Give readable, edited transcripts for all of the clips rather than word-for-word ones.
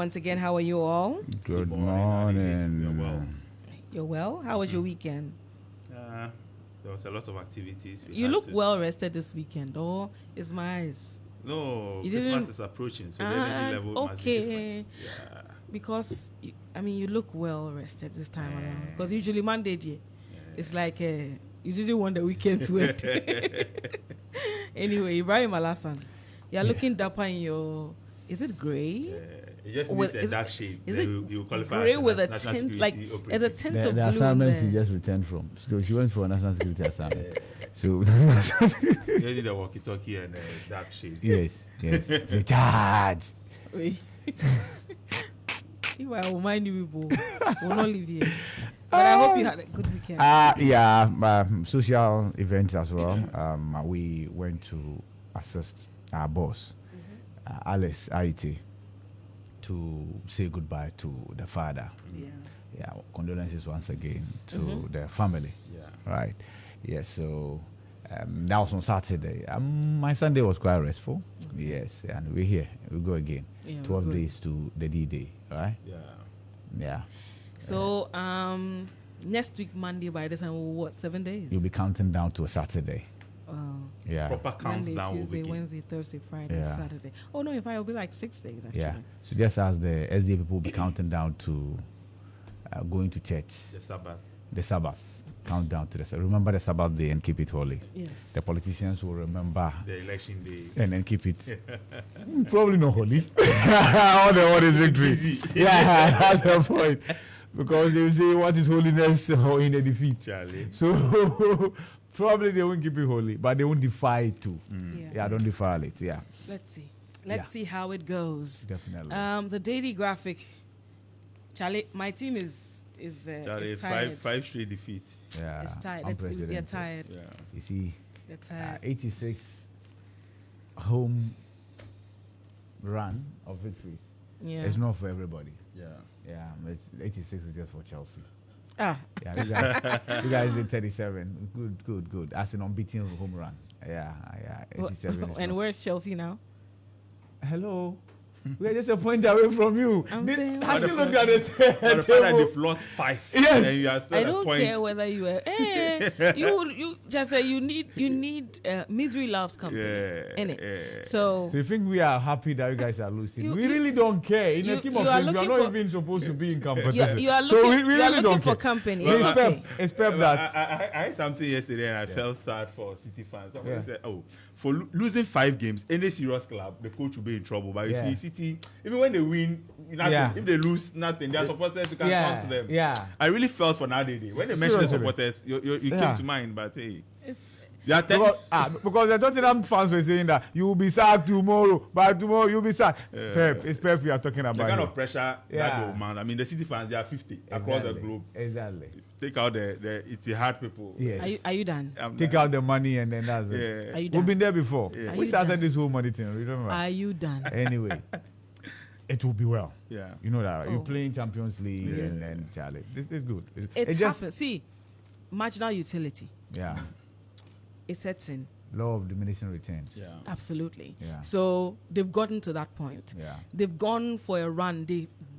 Once again, how are you all? Good morning. You're well. You're well? How was your weekend? There was a lot of activities. You look well rested this weekend, or is my eyes? No, You Christmas didn't- is approaching, so the energy level must be different. Yeah. Because, you look well rested this time around. Because usually Monday, it's like you didn't want the weekend to end. Anyway, Ibrahim Alassan, you're looking dapper in your... Is it grey? It just needs a dark shade. Is it you qualify grey as with a national tint, security like operative. there's a tint of The blue assignment she in there. just returned from. So she went for a national security assignment. So You need a walkie-talkie and dark shades. yes. The charge. Wait. If I will mind you people, we'll not leave here. But I hope you had a good weekend. Social events as well. We went to assist our boss, Alice Aite, to say goodbye to the father. Yeah. Condolences once again to the family. Yeah. Right. Yes. So that was on Saturday. My Sunday was quite restful. Yes, and we're here. We go again. Yeah, 12 good. days to the D-Day. Right. Yeah. So next week Monday, by the time 7 days? You'll be counting down to a Saturday. Yeah. Proper Monday, countdown will Tuesday, begin. Wednesday, Thursday, Friday, Yeah. Saturday. Oh no, in fact it'll be like 6 days actually. Yeah. So just as the SDA people will be counting down to going to church, The Sabbath. the Sabbath, count down to the Sabbath. Remember the Sabbath day and keep it holy. Yes. The politicians will remember The election day. and then keep it probably not holy. All they want is victory. Yeah, that's the point. Because they will say, what is holiness in a defeat? Charlie. So probably they won't keep it holy, but they won't defy it too. Yeah. Don't defile it. Yeah, Let's see. Let's see how it goes. definitely. The daily graphic. Charlie, my team is Charlie, tired. five straight defeats. Yeah, It's tired. They're unprecedented. tired. Yeah. You see, They're tired. 86 home run of victories. Yeah. It's not for everybody. Yeah. Yeah, it's 86 is just for Chelsea. Ah. Yeah, you guys did 37. Good. As an unbeaten home run. Yeah. 87. is And not- where's Chelsea now? Hello. We are just a point away from you. I'm saying- Has But you the looked at it? But the fact that they've lost 5. Yes. And you are still I at a don't point. care whether you are. You just say you need misery loves company. Yeah. Innit? So So you think we are happy that you guys are losing? You- we you- really don't care. In you- the scheme you of are things, we are looking not for- even supposed to be in you competition. you are so looking, we you are really looking don't for care. company. Well, It's It's okay. Pep. It's Pep that. I heard something yesterday and I felt sad for City fans. Somebody Yeah. said, for losing 5 games, any serious club, the coach will be in trouble. But you Yeah. see, City, even when they win, nothing. Yeah. If they lose, nothing. Their supporters, you can count them. Yeah. I really felt for Nadede. When they mentioned the Seriously. supporters, you Yeah. came to mind, but hey. It's, You are Because the Tottenham fans were saying that you will be sacked tomorrow, by tomorrow you'll be sacked. Pep, it's Pep we are talking about. the kind here. of pressure Yeah. that will mount. I mean, the City fans, they are 50 across the Exactly. globe. Exactly. Take out the Etihad people. Yes. are you done? Take out the money and then that's it. Yeah. Are you We've done? been there before. Yeah. Are We you started done? this whole money thing. Remember? Are you done? Anyway, it will be well. Yeah. You know that. Oh. You're playing Champions League Yeah. and then Charlie. This is good. It just happens. See, marginal utility. yeah. It sets in. Law of diminishing returns. Yeah. Absolutely. Yeah. So they've gotten to that point. Yeah. They've gone for a run.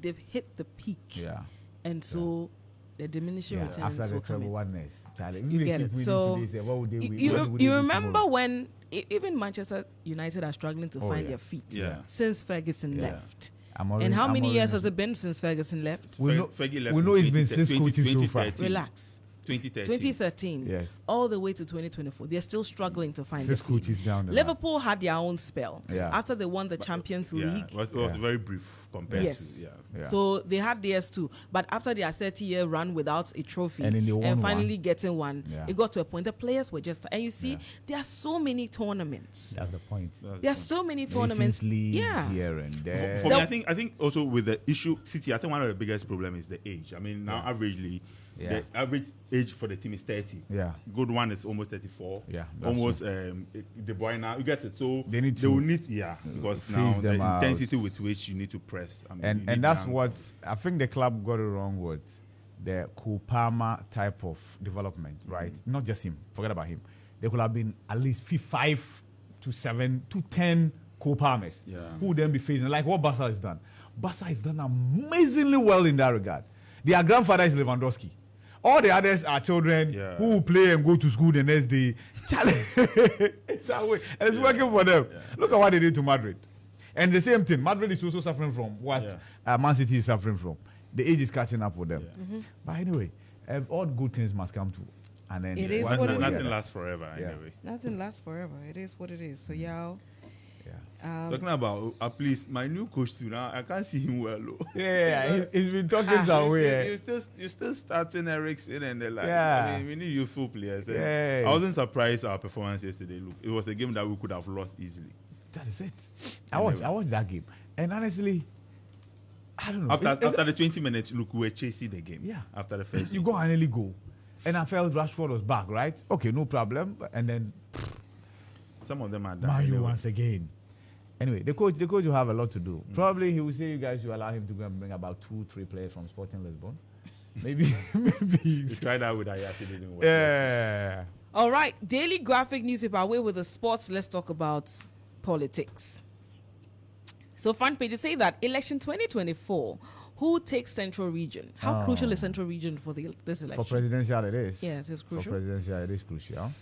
They've hit the peak. Yeah. And so the diminishing Yeah. returns After the will come treble in. oneness, Charlie. You If get they it. keep winning So today, say, what would they win? What You would they do remember tomorrow? when even Manchester United are struggling to Oh, find yeah. their feet Yeah. since Ferguson Yeah. left. I'm already- And how I'm many already- years has it been since Ferguson left? We know- Fergie left we in know it's been 20, six coaches so far. 2013. Relax. 2013. 2013, Yes. all the way to 2024. They're still struggling to find 6 their feet. coaches down the line. Liverpool had their own spell Yeah. after they won the Champions Yeah, League. it was Yeah. very brief compared Yes. to Yeah. So they had theirs too. But after their 30-year run without a trophy And then they won finally one. getting one, Yeah. it got to a point the players were just. And you see, Yeah. there are so many tournaments. That's the point. There are so many tournaments. Nations League Yeah. here and there. For me, I think also with the issue City, I think one of the biggest problem is the age. I mean, now averagely, Yeah. the average age for the team is 30. Yeah. Good one is almost 34. Yeah, that's almost De Bruyne. You get it. So They need They to will need because phase now the them out. intensity with which you need to press. I mean, you and need that's young- what I think the club got it wrong with the Kupama type of development, right? Not just him. Forget about him. There could have been at least 5 to 7 to 10 Kupamas Yeah. who would then be facing like what Barca has done. Barca has done amazingly well in that regard. Their grandfather is Lewandowski. All the others are children who play and go to school the next day. It's that way. And it's working for them. Yeah. Look at what they did to Madrid. And the same thing, Madrid is also suffering from what Man City is suffering from. The age is catching up for them. Yeah. But anyway, all good things must come to an end. It is what it is. Nothing lasts forever anyway. Nothing lasts forever. It is what it is. So, y'all. Talking about please, my new coach too. Now I can't see him well. He's been talking some way. You're still starting Ericsson and they're like, Yeah. I mean, we need youthful players. Yeah. I wasn't surprised our performance yesterday. Look, it was a game that we could have lost easily. That is it. I watched that game, and honestly, I don't know. After the 20 minutes, look, we were chasing the game. Yeah. After the first, you go and nearly go, and I felt Rashford was back, right? Okay, no problem. And then some of them are done. Man, you once again. Anyway, the coach will have a lot to do. Probably he will say you guys should allow him to go and bring about 2-3 players from Sporting Lisbon. Maybe. You tried that with Ayati, didn't work. Yeah. All right, Daily Graphic newspaper. Away with the sports. Let's talk about politics. So front pages say that election 2024. Who takes Central Region? How crucial is Central Region for this election? For presidential, it is. Yes, it's crucial. For presidential, it is crucial.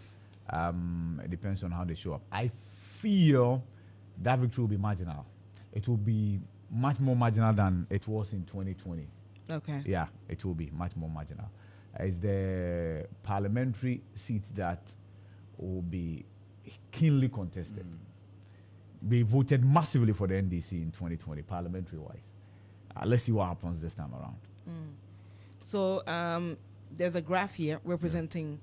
It depends on how they show up. I feel that victory will be marginal. It will be much more marginal than it was in 2020. Okay. Yeah, it will be much more marginal. It's the parliamentary seats that will be keenly contested. They voted massively for the NDC in 2020, parliamentary-wise. Let's see what happens this time around. So there's a graph here representing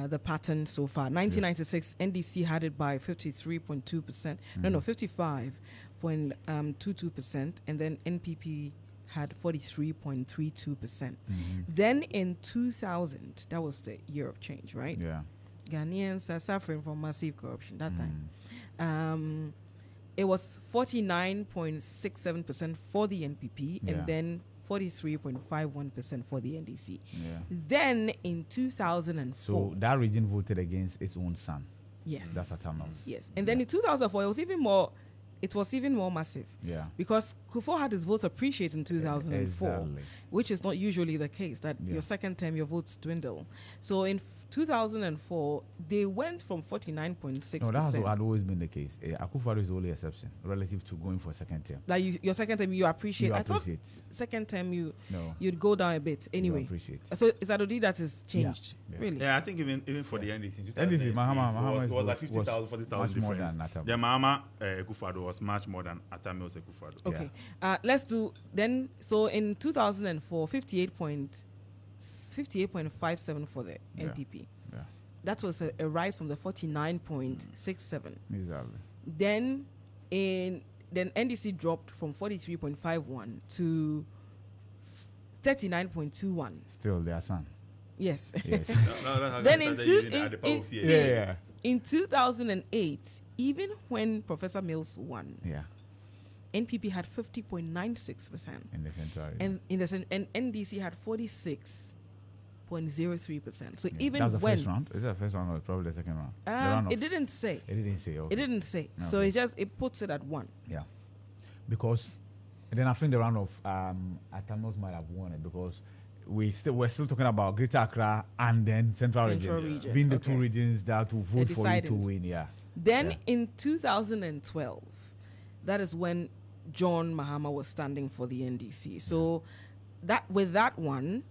the pattern so far. 1996, NDC had it by 53.2%. No, 55.22%. And then NPP had 43.32%. Then in 2000, that was the year of change, right? Yeah. Ghanaians are suffering from massive corruption that time. It was 49.67% for the NPP and then 43.51% for the NDC. Yeah. Then in 2004. So that region voted against its own son. Yes. That's Atanos. Yes. And then in 2004, it was even more massive. Yeah. Because Kufuor had his votes appreciate in 2004, Exactly. which is not usually the case, that your second term, your votes dwindle. So in 2004, they went from 49.6%. No, that had always been the case. Akufo-Addo is the only exception relative to going for a second term. Like your second term, you appreciate. You I appreciate. thought second term, No. you'd go down a bit. Anyway. You appreciate. So it's Adodi that has changed. Yeah. Really? Yeah, I think even for the NDC, NDC, Mahama it was like was 50,000, 40,000 much more difference. than Atami. The Mahama Akufo-Addo was much more than Atamil's Akufo-Addo. Okay. Let's do then. So in 2004, 58.57 for the NPP. Yeah. That was a rise from the 49.67. Exactly. Then NDC dropped from 43.51 to 39.21. Still their son. Yes. Yes. Then in 2008, even when Professor Mills won, NPP had 50.96%. In the central region. And NDC had 46.03%. So even that's the when first round. Is that the first round or probably the second round? it didn't say. It didn't say. Okay. It didn't say. Okay. So it puts it at 1. Yeah. Because then I think the round of Atanos might have won it because we're still talking about Greater Accra and then Central region being the two regions that will vote for you to win. Yeah. Then in 2012, that is when John Mahama was standing for the NDC. So that one,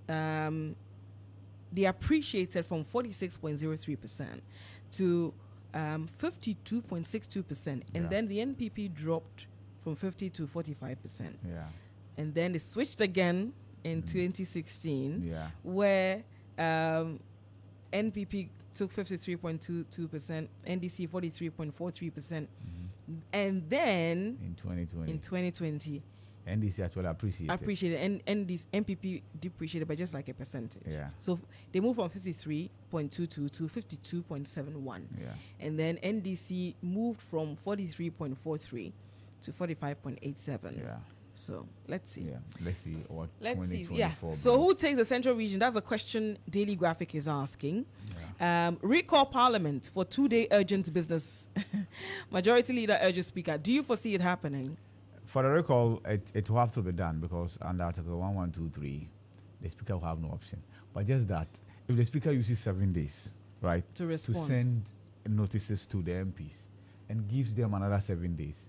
they appreciated from 46.03% to 52.62%, and then the NPP dropped from 50 to 45%. Yeah. And then it switched again in 2016, where NPP took 53.22%, NDC 43.43%, and then in 2020, NDC actually appreciated, and NDC NPP depreciated by just like a percentage. Yeah. So they moved from 53.22 to 52.71. Yeah. And then NDC moved from 43.43 to 45.87. Yeah. So let's see. Yeah. Let's see what. Let's see. 2024 Yeah. So who takes the Central Region? That's a question Daily Graphic is asking. Yeah. Recall Parliament for 2-day urgent business. Majority Leader urges Speaker. Do you foresee it happening? For the recall, it will have to be done because under Article 1123, the Speaker will have no option. But just that, if the Speaker uses 7 days, right, To respond. send notices to the MPs and gives them another 7 days,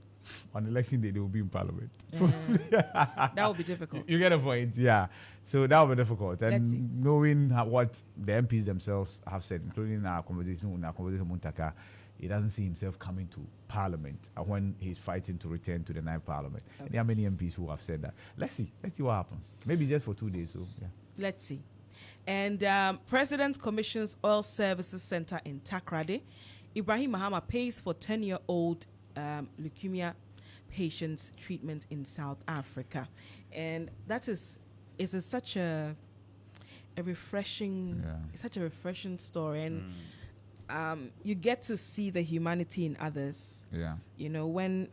on election day they will be in Parliament. That would be difficult. You get a point, yeah. So that will be difficult. Let's see. And knowing what the MPs themselves have said, including our conversation with Muntaka, he doesn't see himself coming to Parliament when he's fighting to return to the ninth Parliament. Okay. There are many MPs who have said that. Let's see what happens. Maybe just for 2 days. So yeah. Let's see. And President commissions Oil Services Center in Takrade. Ibrahim Mahama pays for 10-year-old leukemia patients treatment in South Africa. And that is such a refreshing, it's such a refreshing story. And you get to see the humanity in others. Yeah. You know, when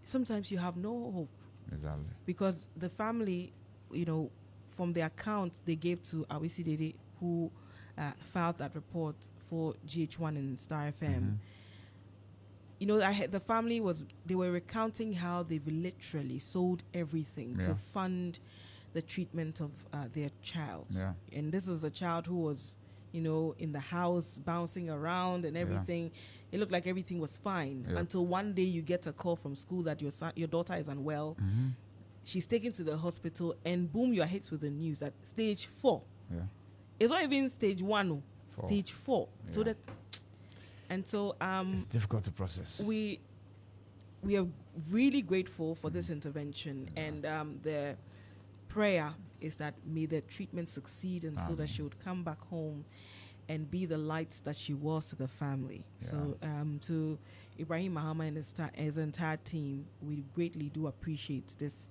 sometimes you have no hope. Exactly. Because the family, you know, from the account they gave to Awisi Dede, who filed that report for GH1 and Starr FM, you know, the family they were recounting how they've literally sold everything to fund the treatment of their child. Yeah. And this is a child who was, you know, in the house bouncing around and everything. It looked like everything was fine until one day you get a call from school that your daughter is unwell. She's taken to the hospital, and boom, you are hit with the news that stage 4. Yeah. It's not even stage 1, stage 4. Yeah. So that, and so it's difficult to process. We are really grateful for this intervention, and the prayer is that may the treatment succeed, and so that she would come back home and be the light that she was to the family. Yeah. So to Ibrahim Mahama and his entire team, we greatly do appreciate this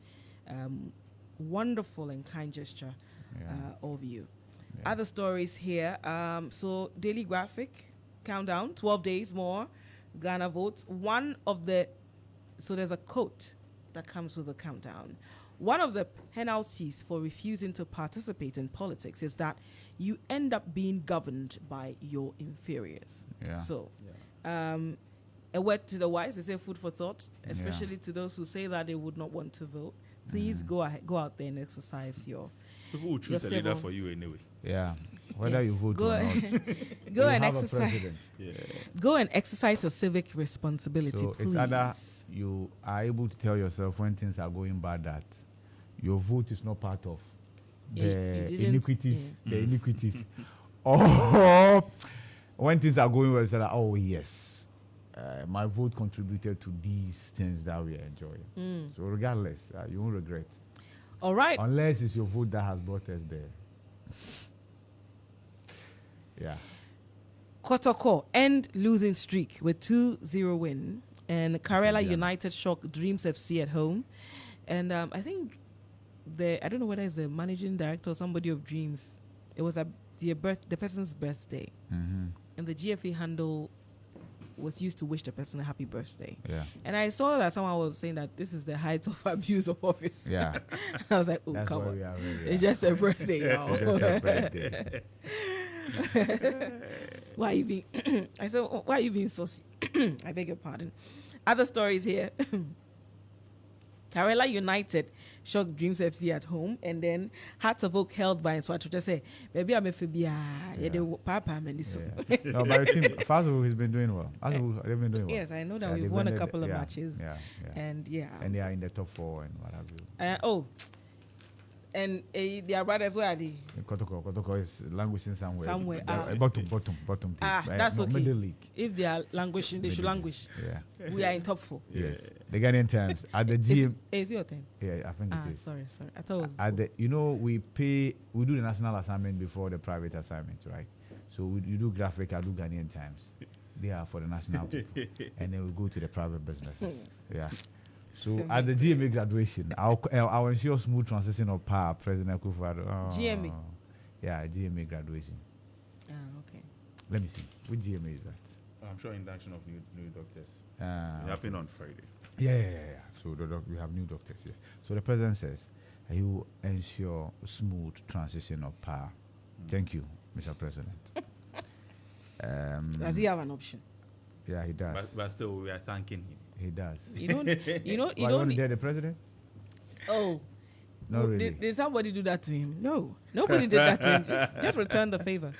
wonderful and kind gesture of you. Yeah. Other stories here. So Daily Graphic, countdown, 12 days more, Ghana votes. So there's a quote that comes with the countdown. One of the penalties for refusing to participate in politics is that you end up being governed by your inferiors. Yeah. So, a word to the wise, they say food for thought, especially to those who say that they would not want to vote. Please go out there and exercise your. People will choose a leader for you anyway. Yeah, whether you vote or not. Go and exercise. Go and exercise your civic responsibility. So please. It's either you are able to tell yourself when things are going bad that your vote is not part of the iniquities, or when things are going well, it's like, oh yes, my vote contributed to these things that we are enjoying. So regardless, you won't regret. All right. Unless it's your vote that has brought us there. Yeah. Kotoko end losing streak with 2-0 win, and Karela United shock Dreams FC at home. And I think I don't know whether it's the managing director or somebody of Dreams. It was the person's birthday, and the GFA handle was used to wish the person a happy birthday. Yeah. And I saw that someone was saying that this is the height of abuse of office. Yeah. And I was like, oh, come on. It's just a birthday, y'all. It's just a birthday. Why are you being I said, why are you being saucy? I beg your pardon. Other stories here. Karela United shocked Dreams FC at home, and then Hearts of Oak held by Nswato to say, "Baby, I'm a phobia. Papa, no, but the team, Hearts of Oak has been doing well. They've been doing well. Yes, I know that we've won a couple of matches. And they are in the top 4 and what have you. And their brothers, where are they? Kotoko is languishing somewhere. Bottom team. That's okay. Middle league. If they are languishing, they should languish. Yeah. We are in top 4. Yes. The Ghanaian times at the GM. Is your turn? Yeah, I think it is. Sorry. I thought it was. We do the national assignment before the private assignment, right? So you do graphic, I do Ghanaian times. They are for the national people, and then we go to the private businesses. Yeah. So at the GMA graduation, I'll ensure smooth transition of power, President Akufo-Addo. GMA? Yeah, GMA graduation. Okay. Let me see. Which GMA is that? I'm sure induction of new doctors. It happened on Friday. Yeah. So we have new doctors, yes. So the President says, he will ensure smooth transition of power. Mm. Thank you, Mr. President. Does he have an option? Yeah, he does. But still, we are thanking him. He does. You don't. You know. You Why, you want don't. to dare the president? Oh. No, really. Did somebody do that to him? No. Nobody did that to him. Just return the favor.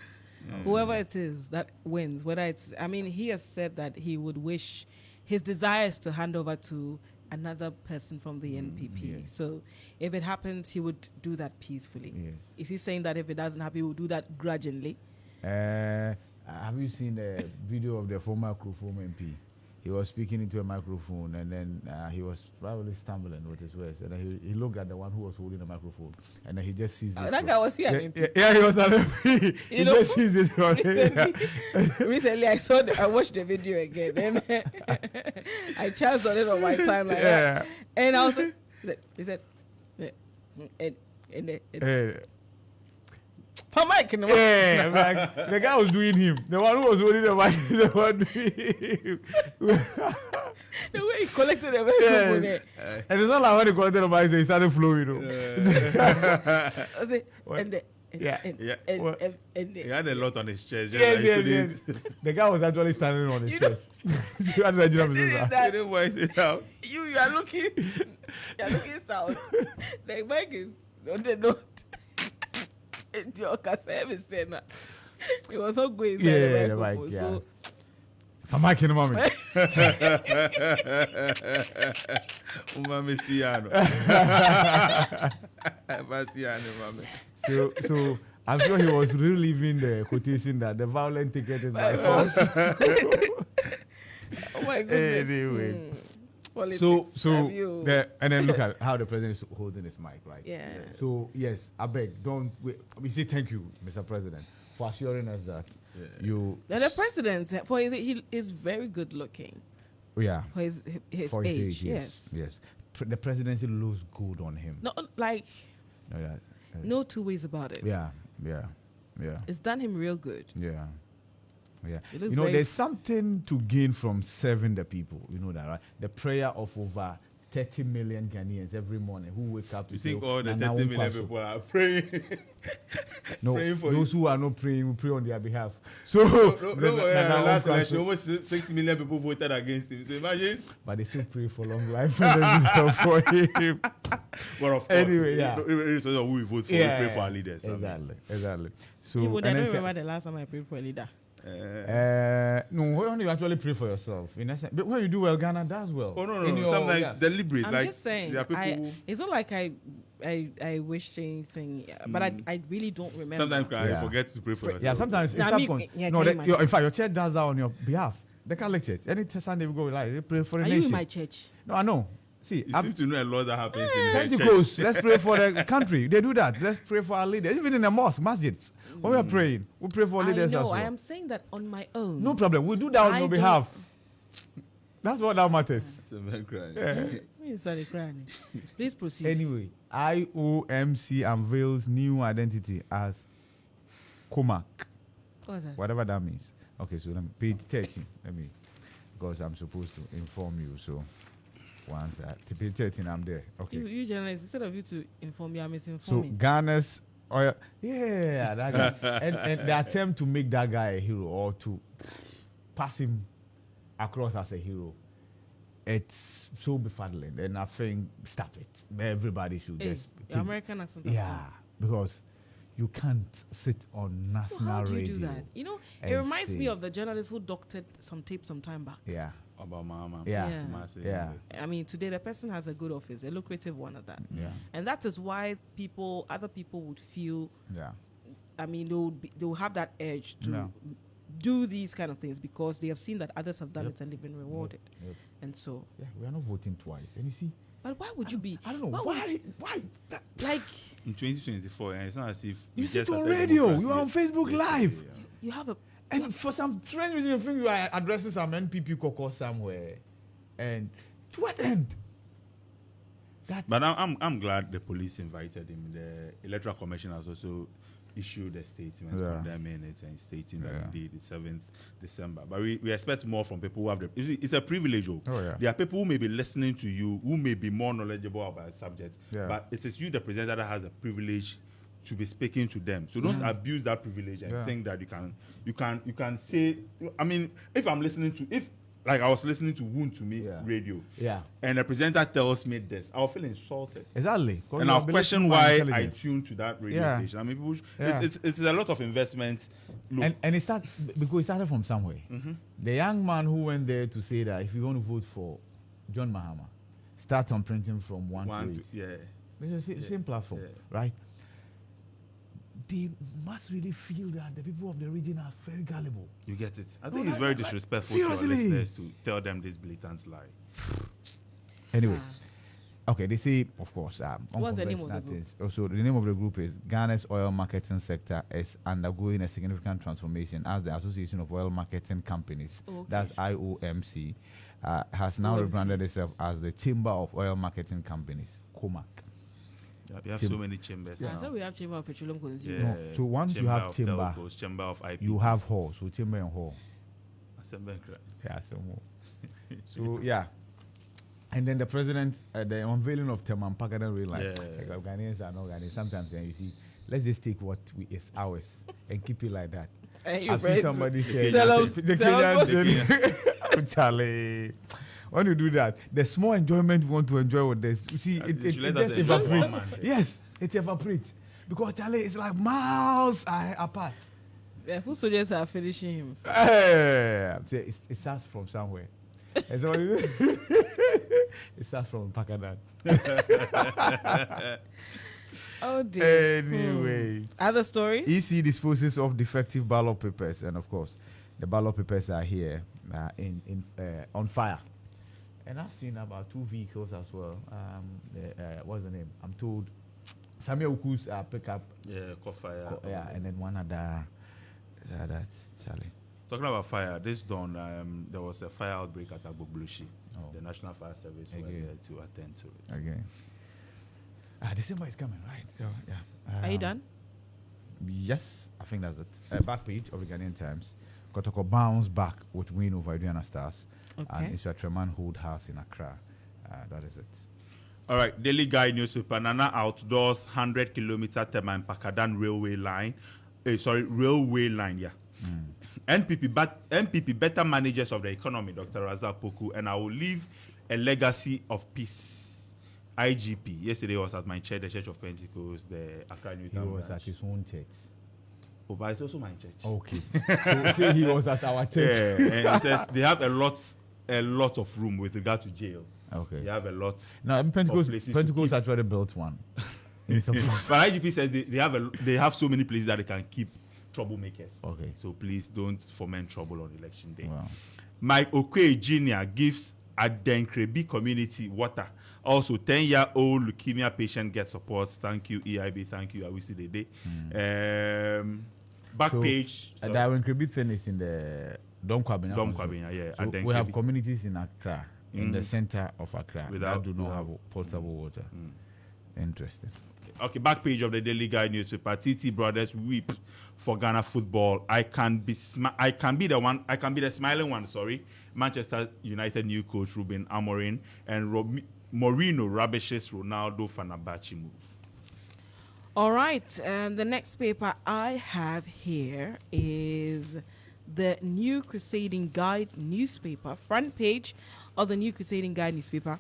Whoever it is that wins, whether it's, I mean, he has said that he would wish, his desire is to hand over to another person from the NPP. yes. So if it happens, he would do that peacefully. Yes. Is he saying that if it doesn't happen, he will do that grudgingly? Have you seen the video of the former Krufom MP? He was speaking into a microphone, and then he was probably stumbling with his words. And then he looked at the one who was holding the microphone, and then he just seized it. That guy was here. Yeah, he was an MP. He just seized it from Recently, I watched the video again, and I chanced on it on my time like that. And I was like, he said, Mike, like, the guy was doing him. The one who was holding the mic, the one doing him. The way he collected the microphone. And it's not like when he collected the mic, he started flowing. I say, He had a lot on his chest. Yes. The guy was actually standing on his chest. You didn't voice it out. You are looking south. The mic is on the note. It was not going inside the microphone. So for Mike in the moment. So I'm sure he was reliving the quotation that the violent ticket is by force. Oh my goodness. Anyway. Politics. And then look at how the president is holding his mic, right? Yeah. So yes, I beg, don't we say thank you, Mr. President, for assuring us that you. Now the president, he is very good looking. Yeah. For his age, yes. The presidency looks good on him. No, like. No two ways about it. Yeah. It's done him real good. Yeah. You know, there's something to gain from serving the people. You know that, right? The prayer of over 30 million Ghanaians every morning who wake up to say, you think all the 30 million people are praying? No, praying for those you. who are not praying, we pray on their behalf. So, last election, almost 6 million people voted against him. So imagine. But they still pray for long life for him. Well, of course. Anyway, It was who we vote for. We pray for our leaders. Exactly. So, I don't remember the last time I prayed for a leader. No, when you actually pray for yourself, in essence, but when you do well, Ghana does well. Oh no. Sometimes deliberate. I'm just saying. It's not like I wished anything, but I really don't remember. Sometimes I forget to pray for yourself. Yeah, sometimes it's in fact, your church does that on your behalf. The Catholic Church. Any Sunday we go, like they pray for the nation. Are you in my church? No, I know. See, you seem to know a lot that happens in the Pentecost. church. Let's pray for the country. They do that. Let's pray for our leaders. Even in the mosque, masjids. When we are praying, we pray for leaders as well. I am saying that on my own. No problem. We do that on your behalf. That's what that matters. It's a man crying. Yeah. Crying. Please proceed. Anyway, IOMC unveils new identity as Comac. What's that? Whatever that means. Okay, so page 13. Because I'm supposed to inform you. So once at page 13, I'm there. Okay. You journalists, instead of you to inform me, I'm misinforming. So Ghana's that guy. and the attempt to make that guy a hero or to pass him across as a hero, it's so befuddling. And I think stop it. Everybody should just American accent. Because you can't sit on national radio. How do you do that? You know, it reminds me of the journalist who doctored some tape some time back. Yeah. About Mama. Yeah. I mean, today the person has a good office, a lucrative one at that. Yeah. And that is why other people would feel. Yeah. I mean, they'll have that urge to do these kind of things because they have seen that others have done it and they've been rewarded. Yep. And so. Yeah, we are not voting twice. And you see. But why would you be? I don't know. Why? Like. In 2024, and it's not as if you sit on radio. You are on Facebook Live. You have a. And for some strange reason, you think you are addressing some NPP caucus somewhere. And to what end? But I'm glad the police invited him. The Electoral Commission has also issued a statement condemning it and stating that we did the 7th December. But we expect more from people who have it's a privilege. There are people who may be listening to you, who may be more knowledgeable about the subject. But it is you, the presenter, that has the privilege to be speaking to them. So don't abuse that privilege and think that you can say. I mean, if I'm listening to, if like I was listening to Woon to Me radio. Yeah. And the presenter tells me this. I'll feel insulted. Exactly. And I'll question why I tuned to that radio station. I mean, people it's a lot of investment. And it started because it started from somewhere. The young man who went there to say that if you want to vote for John Mahama, start on printing from 1 to 8. It's the same platform, right? They must really feel that the people of the region are very gullible. You get it? I think it's very disrespectful to our listeners to tell them this blatant lie. Anyway, okay, they say, of course, what's the name of the group? Also, the name of the group is Ghana's oil marketing sector is undergoing a significant transformation as the Association of Oil Marketing Companies, that's IOMC, has now rebranded itself as the Chamber of Oil Marketing Companies, COMAC. We have so many chambers. Yeah, so we have Chamber of Petroleum Consumers. No, so once you have chamber, chamber of IP, you have hall. So chamber and hall. Yeah, so yeah. And then the president, the unveiling of Teman Pagadan rail line. Like Ghanaians are not Ghanaians. Sometimes you see, let's just take what is ours and keep it like that. I've seen somebody say the Charlie. When you do that, the small enjoyment we want to enjoy with this, you see, it just evaporates. Yes, it evaporates. Because Charlie, it's like miles apart. The food soldiers are finishing him. It starts from somewhere. It starts from Pakadan. Oh dear. Anyway. Other stories? EC disposes of defective ballot papers, and of course, the ballot papers are here on fire. And I've seen about 2 vehicles as well. What's the name? I'm told Samuel Uku's pickup. Yeah, caught fire. And then one other. That's Charlie. Talking about fire, this dawn, there was a fire outbreak at Agboglushi. The National Fire Service were there to attend to it. Again. December is coming, right? So, yeah. Are you done? Yes, I think that's it. Back page of the Ghanaian Times. Kotoko bounce back with win over Aduana Stars. And it's a Treman Hold House in Accra. That is it. All right. Daily Guide newspaper. Nana outdoors 100-kilometer Teman Pakadan railway line. Railway line, yeah. NPP better managers of the economy, Dr. Razak Poku, and I will leave a legacy of peace. IGP. Yesterday was at my church, the Church of Pentecost, the Accra New Town. He was at his own church. Oh, but it's also my church. Okay. So say he was at our church. Yeah, and he says they have a lot of room with regard to jail. Okay. They have a lot. No, Pentecost actually built one. But IGP says they have so many places that they can keep troublemakers. Okay. So please don't foment trouble on election day. Wow. Mike Okwe Jr. gives Adenkrebi community water. Also, 10-year-old leukemia patient gets support. Thank you, EIB. Thank you. I will see the day. Back page. The Adenkrebi thing is in the Dom Kwabena. Yeah. So we have communities in Accra, in the center of Accra, that do not have potable water. Interesting. Okay, back page of the Daily Guide newspaper. TT brothers weep for Ghana football. I can be the smiling one. Sorry, Manchester United new coach Ruben Amorim and Mourinho rubbishes Ronaldo Fenerbahce move. All right, and the next paper I have here is the New Crusading Guide newspaper. Front page of the New Crusading Guide newspaper.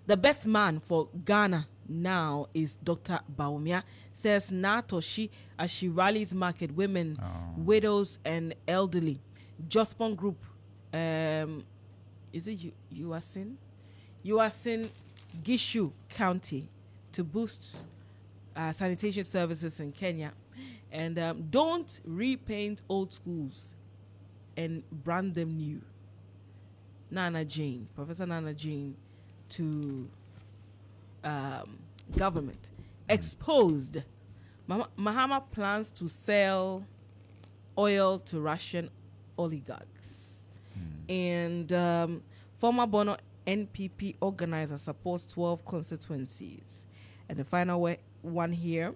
The best man for Ghana now is Dr. Baumia, says Natoshi as she rallies market women, widows, and elderly. Jospon Group, is it Uasin? Uasin Gishu County to boost sanitation services in Kenya. And don't repaint old schools and brand them new. Professor Nana Jane to government. Exposed. Mahama plans to sell oil to Russian oligarchs. And former Bono NPP organizer supports 12 constituencies. And the final one here,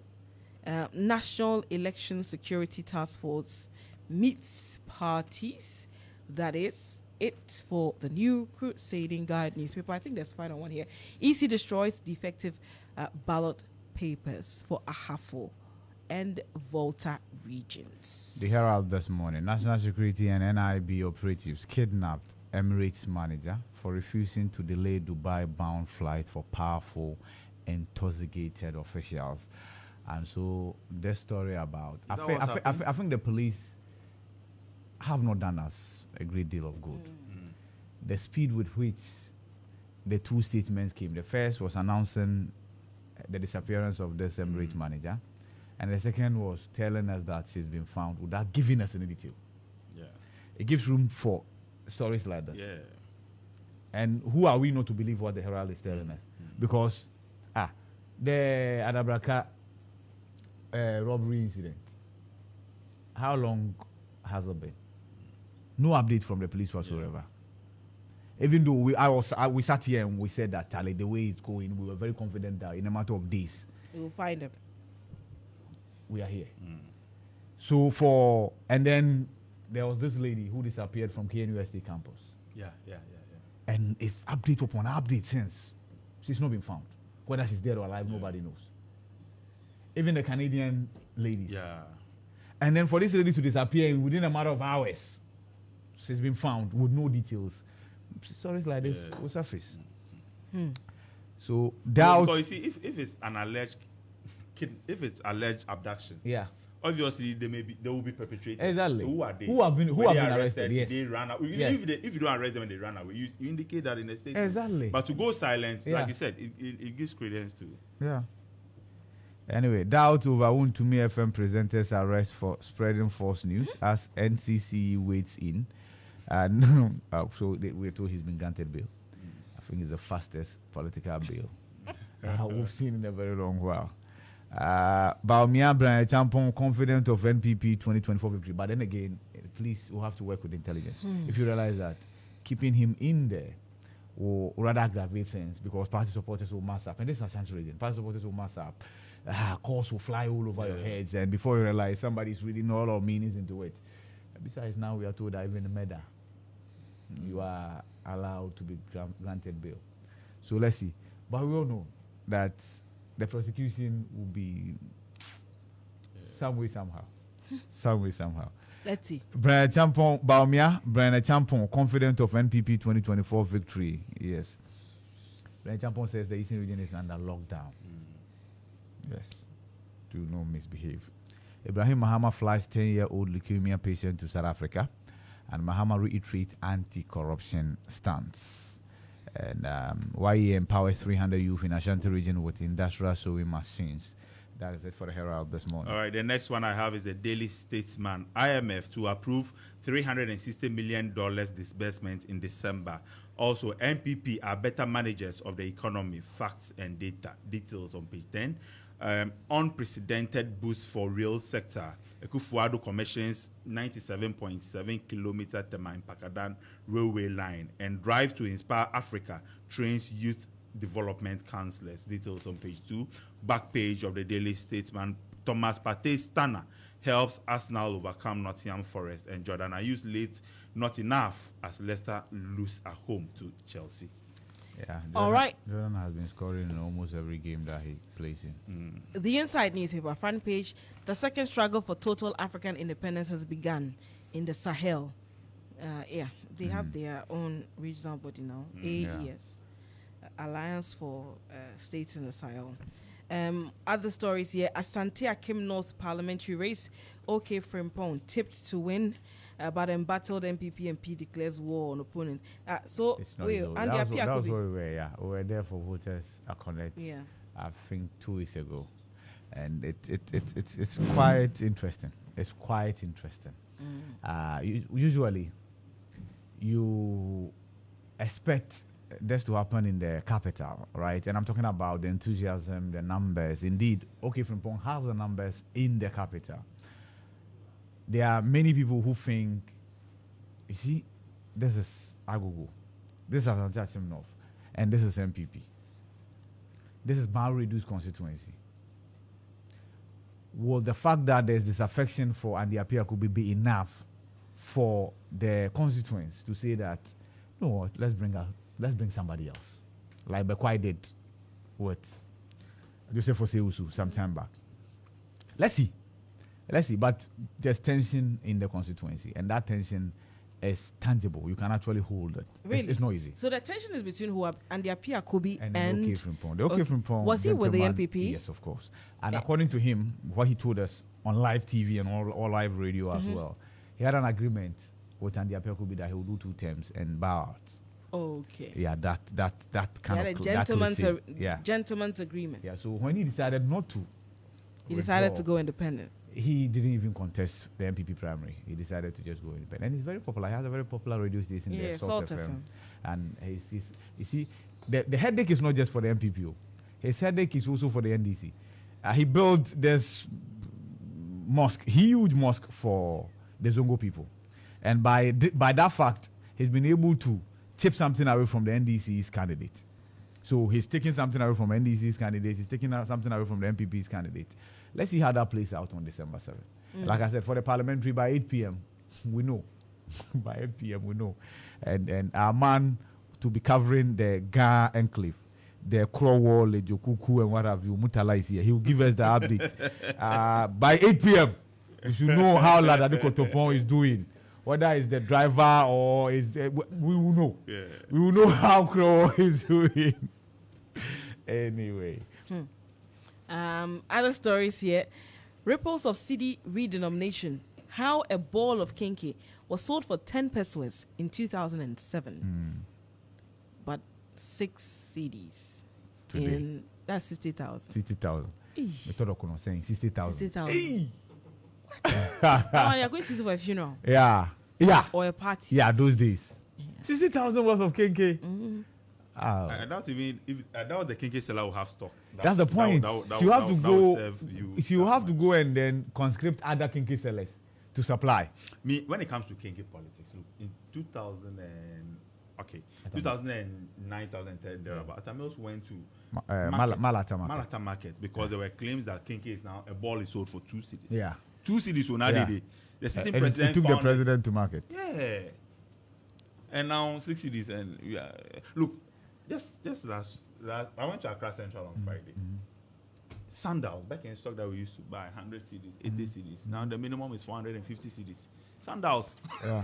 National Election Security Task Force meets parties. That is it for the New Crusading Guide newspaper. I think there's a final one here. EC destroys defective ballot papers for Ahafo and Volta regions. The Herald this morning. National Security and NIB operatives kidnapped Emirates manager for refusing to delay Dubai-bound flight for powerful, intoxicated officials. And so this story about... I think the police have not done us a great deal of good. The speed with which the two statements came. The first was announcing the disappearance of this Emirates manager. And the second was telling us that she's been found without giving us any detail. Yeah. It gives room for stories like that. Yeah. And who are we not to believe what the Herald is telling us? Because, the Adabraka robbery incident, how long has it been? No update from the police whatsoever. Even though we sat here and we said that the way it's going, we were very confident that in a matter of days, We will find them. we are here. So and then there was this lady who disappeared from KNUST campus. Yeah. And it's update upon update since. She's not been found. Whether she's dead or alive, nobody knows. Even the Canadian ladies. Yeah. And then for this lady to disappear within a matter of hours, she's been found with no details. Stories like this will surface. So doubt. Because you see, if it's an alleged if it's alleged abduction, obviously they will be perpetrated. Exactly. So who are they? Who have been arrested? Yes. They ran out. If you don't arrest them and they run away, you indicate that in the statement. Exactly. But to go silent, like you said, it gives credence to. Yeah. Anyway, doubt over Untumi FM presenters arrest for spreading false news as NCC waits in. And so we're told he's been granted bail. I think it's the fastest political bail we've seen in a very long while. Baumia Brian Champon confident of NPP 2024 victory. But then again, please, we'll have to work with intelligence. If you realize that keeping him in there will rather aggravate things because party supporters will mass up. And this is a chance region. Party supporters will mass up. Calls will fly all over your heads. And before you realize, somebody's reading all our meanings into it. Besides, now we are told that even the murder, you are allowed to be granted bail. So let's see. But we all know that the prosecution will be some way, somehow. Let's see. Brian Champon, Baumia, Brian Champon, confident of NPP 2024 victory. Yes. Brian Champon says the Eastern region is under lockdown. Yes. Do not misbehave. Ibrahim Mahama flies 10-year-old leukemia patient to South Africa, and Mahama reiterates anti-corruption stance. And YE empowers 300 youth in Ashanti region with industrial sewing machines. That is it for the Herald this morning. All right, the next one I have is the Daily Statesman. IMF to approve $360 million disbursement in December. Also, NPP are better managers of the economy. Facts and details on page 10. Unprecedented boost for real sector. Ekufuado commissions 97.7 kilometer Tema Pakadan railway line and drive to inspire Africa trains youth development counselors. Details on page 2. Back page of the Daily Statesman. Thomas Partey Stanner helps Arsenal overcome Nottingham Forest, and Jordan Ayew's late not enough as Leicester lose at home to Chelsea. Yeah. All right. Jordan has been scoring in almost every game that he plays in. The Inside newspaper front page: the second struggle for total African independence has begun in the Sahel. They have their own regional body now. AES, Alliance for States in the Sahel. Other stories here: Asante Akim North parliamentary race. OK Frimpong tipped to win, but embattled MPP MP declares war on opponent. So we were there for voters connect. I think 2 weeks ago, and it's quite interesting. It's quite interesting. Usually, you expect this to happen in the capital, right? And I'm talking about the enthusiasm, the numbers. Indeed, OK Frimpong has the numbers in the capital. There are many people who think, you see, this is Agogo, this is Asante Akim North, and this is MPP. This is Mauridu's constituency. Will the fact that there's this affection for Andy Appiah could be enough for the constituents to say that, you know what, let's bring somebody else, like Bekwai did with Joseph Oseusu some time back. Let's see. let's see. But there's tension in the constituency, and that tension is tangible. You can actually hold it. Really? It's not easy. So the tension is between who and the Apia Kobe And and the Frimpong. The OK Frimpong. Was he with the gentleman, NPP? Yes, of course. And according to him, what he told us on live TV and all live radio as well, he had an agreement with Andy Apia Kobe that he will do 2 terms and bow out. Okay. Yeah, that kind They of had a gentleman's, yeah. gentleman's agreement. Yeah, so when he decided not to, He decided withdraw, to go independent. he didn't even contest the MPP primary. He decided to just go independent. And he's very popular. He has a very popular radio station there, Salt FM. And he's you see, the headache is not just for the MPP. His headache is also for the NDC. He built this mosque, huge mosque for the Zongo people. And by that fact, he's been able to chip something away from the NDC's candidate. So he's taking something away from NDC's candidate. He's taking something away from the MPP's candidate. Let's see how that plays out on December 7th. Like I said, for the parliamentary, by 8 p.m., we know. By 8 p.m., we know. And our man to be covering the Ga Enclave, the Crowwall, the Jokuku, and what have you, Mutala is here. He will give us the update. By 8 p.m., you should know how Ladadiko Topon is doing. Whether it's the driver or is we will know. Yeah. We will know how Crow is doing. Anyway. Other stories here. Ripples of CD redenomination. How a ball of kinky was sold for 10 pesos in 2007. But 6 CDs. Today. That's 60,000. 60,000. I thought I was saying 60,000. 60,000. You're going to use it for a funeral. Yeah. Or a party. Yeah, those days. 60,000 worth of kinky. I doubt even if I doubt the kinky seller will have stock. That's the point. So you have to go. You have to go and then conscript other kinky sellers to supply. When it comes to kinky politics, look, in 2009, 2010, thereabout, Atamils went to Malata Market because there were claims that kinky is now a ball is sold for 2 cities. Yeah. 2 cities will not the sitting president took the president to market. Yeah. And now 6 cities and look, just last I went to Accra Central on Friday. Sandals back in stock that we used to buy 100 CDs, 80 CDs. Now the minimum is 450 CDs. Sandals. Yeah.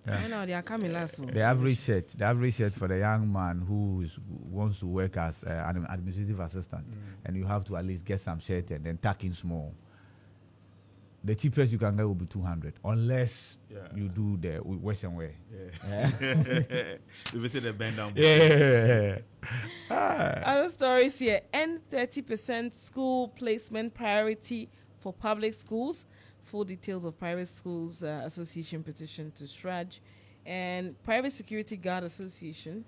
I know they are coming last one. The average shirt for the young man who wants to work as an administrative assistant, and you have to at least get some shirt and then tuck in small. The cheapest you can get will be 200, unless you do the wash and wear. You visit the bend down. Other stories here. End 30% school placement priority for public schools. Full details of Private Schools Association petition to Shraj. And Private Security Guard Association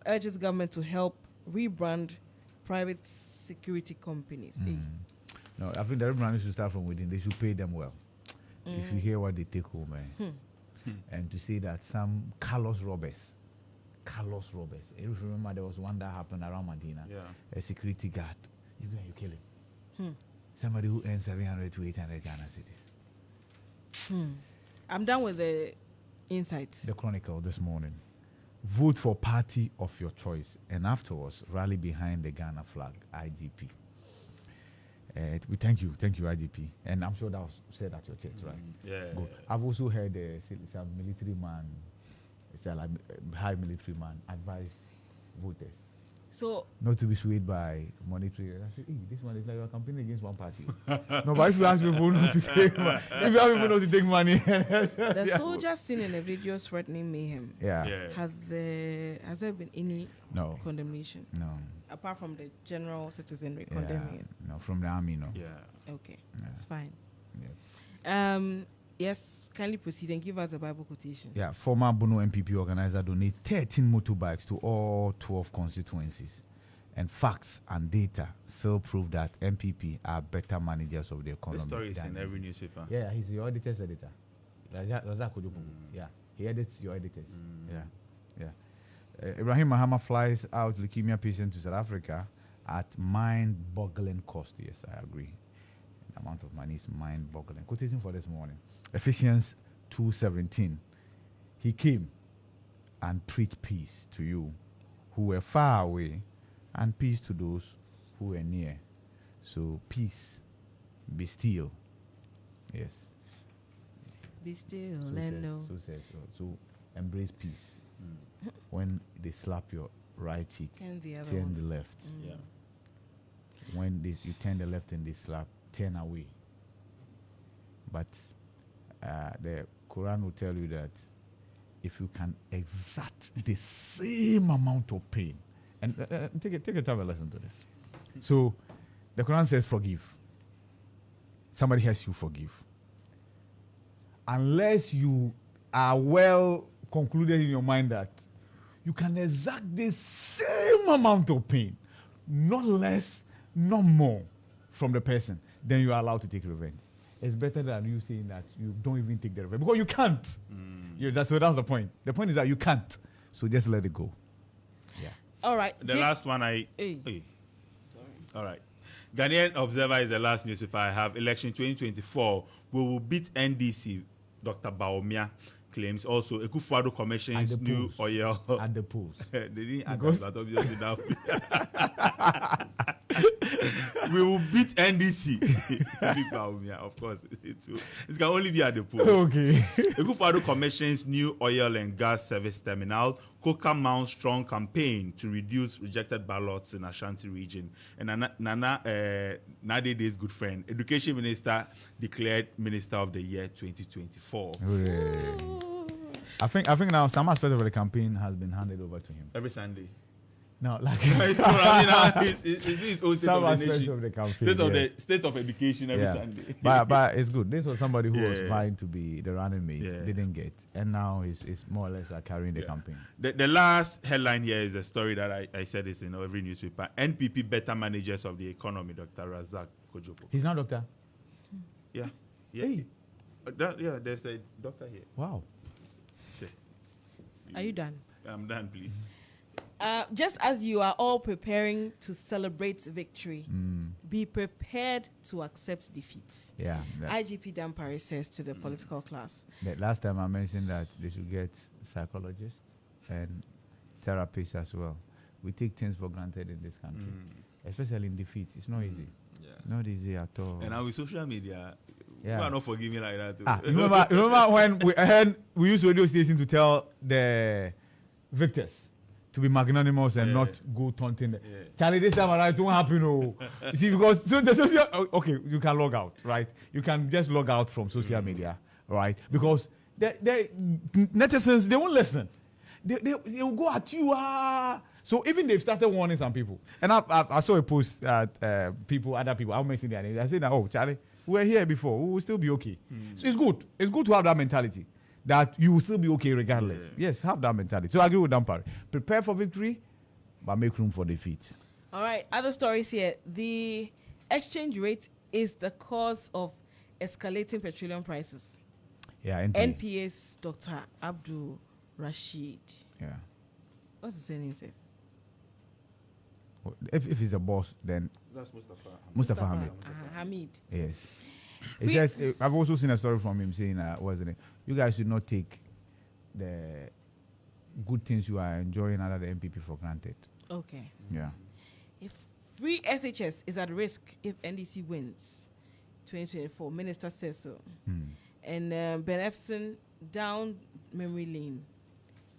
urges government to help rebrand private security companies. No, I think the rebranding should start from within. They should pay them well. If you hear what they take home, and to say that some callous robbers. If you remember, there was one that happened around Medina. A security guard. You kill him. Somebody who earns 700 to 800 Ghana cities. I'm done with the insights. The Chronicle this morning. Vote for party of your choice, and afterwards rally behind the Ghana flag. IGP. We thank you, IGP, and I'm sure that was said at your church, right? Yeah. Good. I've also heard some military man, high military man, advise voters. So not to be swayed by monetary. I said, this one is like you're campaigning against one party. No, but if you ask people not to take money, the soldiers seen in the videos threatening mayhem. Has there been any condemnation? No. Apart from the general citizenry condemning it. No, from the army, no. Okay, it's fine. Yes, kindly proceed and give us a Bible quotation. Former Bono MPP organizer donates 13 motorbikes to all 12 constituencies. And facts and data still prove that MPP are better managers of the economy. The story is in every newspaper. Yeah, he's your editor's editor. He edits your editors. Ibrahim Mahama flies out leukemia patient to South Africa at mind-boggling cost. Yes, I agree. The amount of money is mind-boggling. Quotation for this morning. Ephesians 2:17. He came and preached peace to you who were far away and peace to those who were near. So peace Be still. Yes. Be still So and know. So embrace peace. When they slap your right cheek, And the other turn one. the left. Yeah. When you turn the left and they slap, turn away. But the Quran will tell you that if you can exact the same amount of pain, and take a time and listen to this. So the Quran says forgive. Somebody has you forgive. Unless you are well concluded in your mind that you can exact the same amount of pain, not less, not more, from the person, then you are allowed to take revenge. It's better than you saying that you don't even take the revenge because you can't. That's the point. The point is that you can't. So just let it go. Yeah. All right. The last one Hey. Sorry. All right. Ghanaian Observer is the last newspaper I have. Election 2024. We will beat NDC. Dr. Baomia claims also Ekufuado commissions new oil at the polls. They didn't add that, but obviously now we will beat NDC. Big Baumia, of course. It can only be at the polls. Okay. Ekufuado commissions new oil and gas service terminal. Coca mounts strong campaign to reduce rejected ballots in Ashanti region. And Nana Nade's good friend, Education Minister, declared Minister of the Year 2024. I think now some aspect of the campaign has been handed over to him. Every Sunday. No, like It's his own state some of the aspect nation. of the campaign. State of education every Sunday. but it's good. This was somebody who was Yeah. vying to be the running mate, Yeah. didn't get, and now he's more or less like carrying the campaign. The last headline here is a story that I said this in every newspaper. NPP better managers of the economy, Dr. Razak Kojoko. He's not doctor. Yeah. Hey. There's a doctor here. Wow. Sure. Are you done? I'm done, please. Just as you are all preparing to celebrate victory, be prepared to accept defeat. Yeah. IGP Dan Paris says to the political class. The last time I mentioned that they should get psychologists and therapists as well. We take things for granted in this country, especially in defeat. It's not easy. Yeah. Not easy at all. And now with social media, Yeah. you are not forgiving like that. Too. Remember when we used radio station to tell the victors to be magnanimous and not go taunting. Charlie, this time around it won't happen. Oh. You see, because so the social, okay, you can log out, right? You can just log out from social media, right? Because the netizens, they won't listen. They will go at you. So even they've started warning some people. And I saw a post that other people, I'll mention their names. I said that, oh, Charlie, we were here before. We will still be okay. So it's good. It's good to have that mentality that you will still be okay regardless. Yeah. Yes, have that mentality. So I agree with Dampari. Prepare for victory, but make room for defeat. All right, other stories here. The exchange rate is the cause of escalating petroleum prices. Yeah, NPA's Dr. Abdul Rashid. Yeah. What's the surname say? If he's a boss, then That's Mustafa. Mustafa Hamid. Hamid. Yes. It says, I've also seen a story from him saying, what's the name? You guys should not take the good things you are enjoying under the MPP for granted. Okay. Yeah. If free SHS is at risk if NDC wins 2024, Minister says so. And Ben Epson down memory lane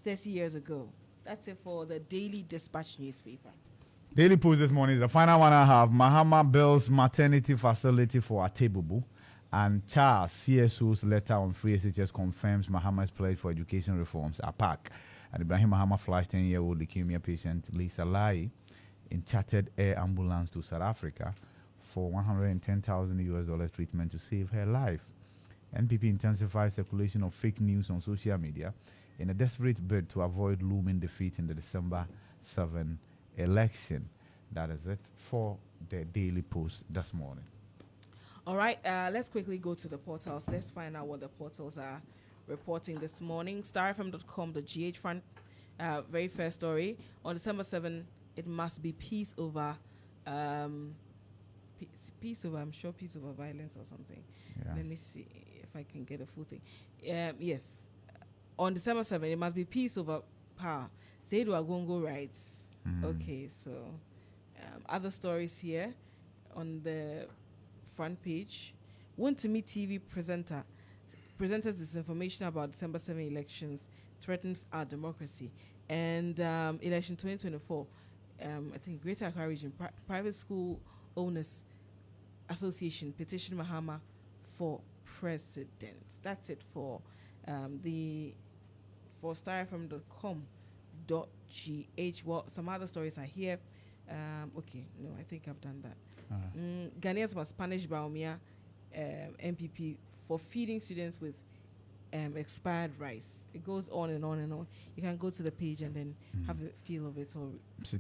30 years ago. That's it for the Daily Dispatch newspaper. Daily Post this morning is the final one I have. Mahama builds maternity facility for Atebubu. And Charles, CSO's letter on free SHS confirms Mahama's pledge for education reforms. APAC. And Ibrahim Mahama flashed 10-year-old leukemia patient Lisa Lai in chartered air ambulance to South Africa for $110,000 treatment to save her life. NPP intensifies circulation of fake news on social media in a desperate bid to avoid looming defeat in the December 7 election. That is it for the Daily Post this morning. All right, let's quickly go to the portals. Let's find out what the portals are reporting this morning. StarRFM.com.gh front, very first story. On December 7, it must be peace over, peace over, I'm sure peace over violence or something. Yeah. Let me see if I can get a full thing. Yes, on December 7, it must be peace over power. Saidu Agongo writes. Okay, so other stories here on the front page. Want to meet TV presenter. Presented disinformation about December 7 elections threatens our democracy. And election 2024, I think Greater Accra Region Private School Owners Association petition Mahama for president. That's it for for starfm.com.gh. Well, some other stories are here. Okay, no, I think I've done that. Ghanaians must punish Baumia MPP for feeding students with expired rice. It goes on and on and on. You can go to the page and then have a feel of it or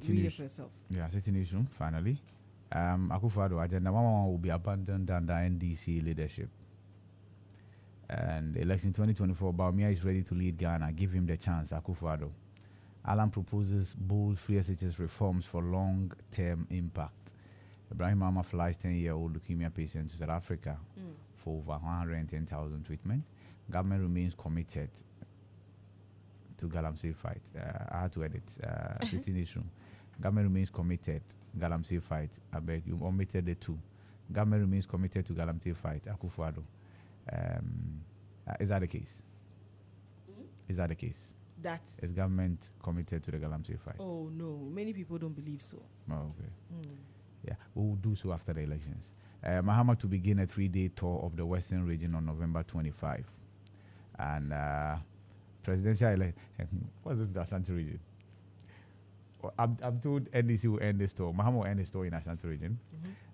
read it for yourself. Yeah, sitting issue, finally. Akufo-Addo agenda will be abandoned under NDC leadership. And election 2024, Baumia is ready to lead Ghana. Give him the chance, Akufo-Addo. Alan proposes bold free SHS reforms for long-term impact. Ibrahim Mama flies 10-year-old leukemia patient to South Africa for over 110,000 treatment. Government remains committed to Galamsey fight. I had to edit. Sitting issue. Government remains committed. Galamsey fight. I beg you omitted the two. Government remains committed to Galamsey fight. Akufo-Addo. Is that the case? Is that the case? Is government committed to the Galamsey fight? Oh no, many people don't believe so. Oh, okay. Yeah, we will do so after the elections. Mahama to begin a 3-day tour of the Western region on November 25. And presidential election. What's it, the Ashanti region? I'm told NDC will end this tour. Mahama will end his tour in Ashanti region.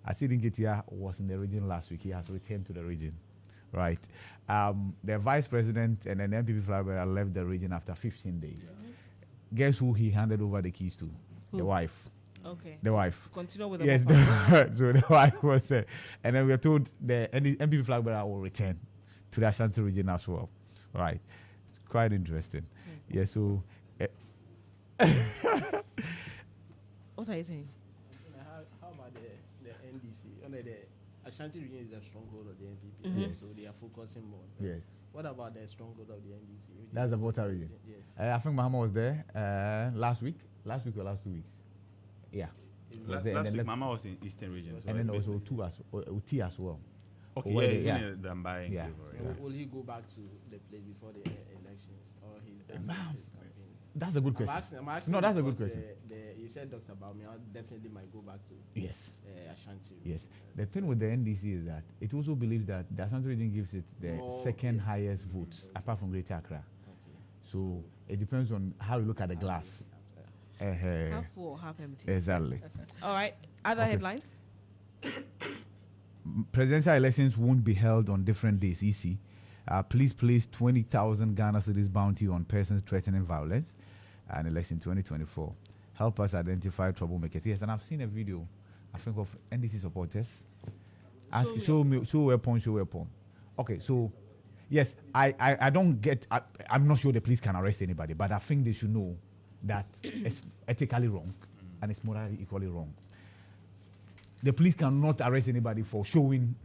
I see Dinkitia was in the region last week. He has returned to the region. Right. The vice president and an MPP flag bearer left the region after 15 days. Guess who he handed over the keys to? Who? The wife. Okay. The wife. Continue with the Yes, so the wife was there. And then we are told the MPP flag bearer will return to the Ashanti region as well. Right. It's quite interesting. Yeah, so. What are you saying? How about the NDC? The Ashanti region is the stronghold of the NPP, so they are focusing more. Yes. What about the stronghold of the NDC? That's the Volta region. Yes. I think Mahama was there last week or last 2 weeks. Yeah. Last week, Mama was in Eastern region. And then also Uti as well. Okay, Where he's they- in the Dambai Yeah. enclave, Will he go back to the place before the elections, or he's done with his campaign? That's a good I'm question. asking No, that's a good because question. you said Dr. Baumia definitely might go back to Yes. Ashanti. Yes. The thing with the NDC is that it also believes that the Ashanti region gives it the second highest votes apart from Greater Accra. Okay. So it depends on how you look at the glass. Half full or half empty? Exactly. All right. Other Okay. headlines? Presidential elections won't be held on different days. EC. Please place 20,000 Ghana cedis bounty on persons threatening violence. And election 2024. Help us identify troublemakers. Yes, and I've seen a video, I think, of NDC supporters. Show weapon. Okay, so yes, I don't get. I'm not sure the police can arrest anybody, but I think they should know that it's ethically wrong and it's morally equally wrong. The police cannot arrest anybody for showing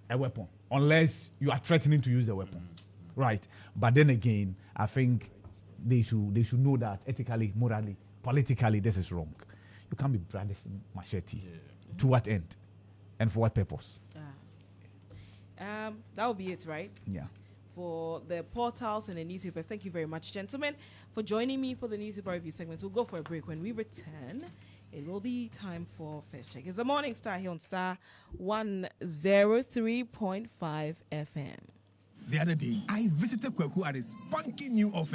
a weapon unless you are threatening to use the weapon, right? But then again, I think they should know that ethically, morally, politically, this is wrong. You can't be brandishing machete. To what end? And for what purpose? That will be it, right? Yeah. For the portals and the newspapers. Thank you very much, gentlemen, for joining me for the newspaper review segment. We'll go for a break. When we return, it will be time for First Check. It's the Morning Star here on Star 103.5 FM. The other day, I visited Kweku at his spunky new office.